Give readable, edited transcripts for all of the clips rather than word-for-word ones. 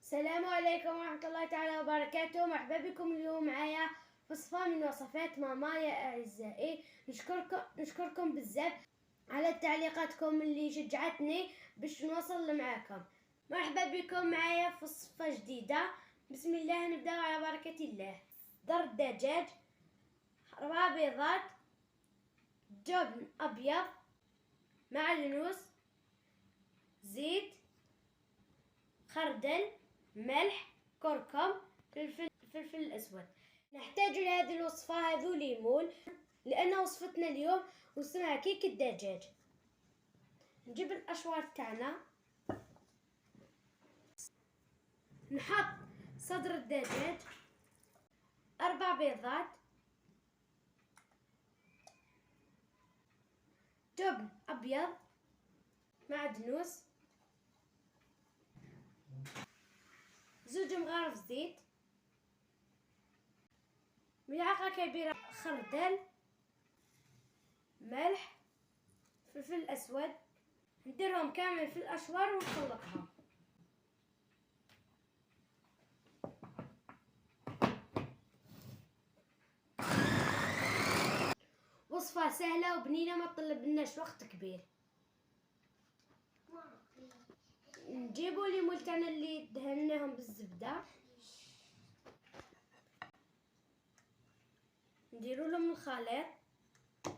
السلام عليكم ورحمة الله تعالى وبركاته. مرحبا بكم اليوم معايا وصفة من وصفات ماما يا أعزائي. نشكركم بزاف على تعليقاتكم اللي شجعتني باش نوصل معاكم. مرحبا بكم معايا في وصفة جديدة. بسم الله، نبدأ على بركة الله. ضرب دجاج، 4 بيضات، جبن أبيض، معلوس، زيت، خردل، ملح، كركم، فلفل الأسود. نحتاج لهذه الوصفة هذو ليمون لأن وصفتنا اليوم واسمها كيك الدجاج. نجيب الأشواط تاعنا، نحط صدر الدجاج، 4 بيضات، جبن أبيض، معدنوس، 2 مغارف زيت، ملعقة كبيرة خردل، ملح، فلفل أسود. نديرهم كامل في الأشوار ونخلطهم. وصفة سهلة وبنينة ما تطلبلناش وقت كبير. نجيبوا ليمون تاعنا اللي دهناهم بالزبدة، نديروا لهم الخليط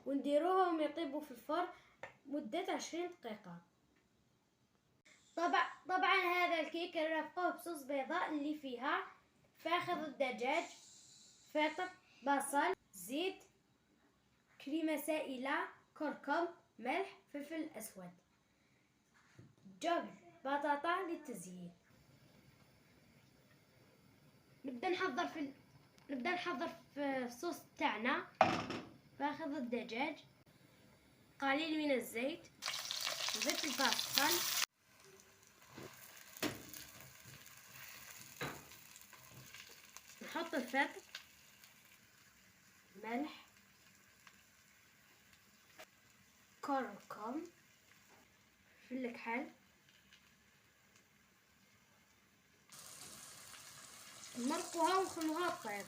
ونديروهم يطيبوا في الفرن مدة 20 دقيقة. طبعا هذا الكيك نرفقوه بصوص بيضاء اللي فيها فاخذ الدجاج، فلفل، بصل، زيت، كريمة سائلة، كركم، ملح، فلفل أسود، جبن، بطاطا للتزيين. نبدأ نحضر في الصوص تاعنا. باخذ الدجاج، قليل من الزيت، نضيف البصل، نحط الفلفل، ملح، كركم، فلفل الكحل، نمرقوها ونخلوها طيب.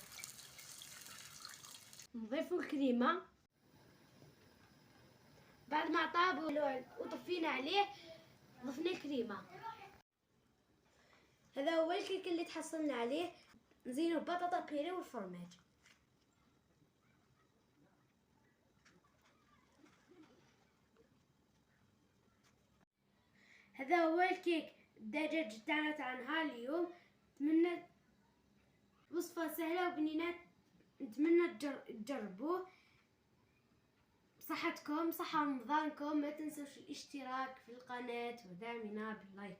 نضيفو الكريمة. بعد ما طاب وطفينا عليه ضفنا الكريمة. هذا هو الكيك اللي تحصلنا عليه. نزينه ببطاطا بيري والفرماج. هذا هو الكيك الدجاج تاعنا نهار اليوم. نتمنى وصفة سهلة وبنينة، نتمنى تجربوه. بصحتكم، صحة رمضانكم. ما تنسوش الاشتراك في القناة ودعمنا باللايك.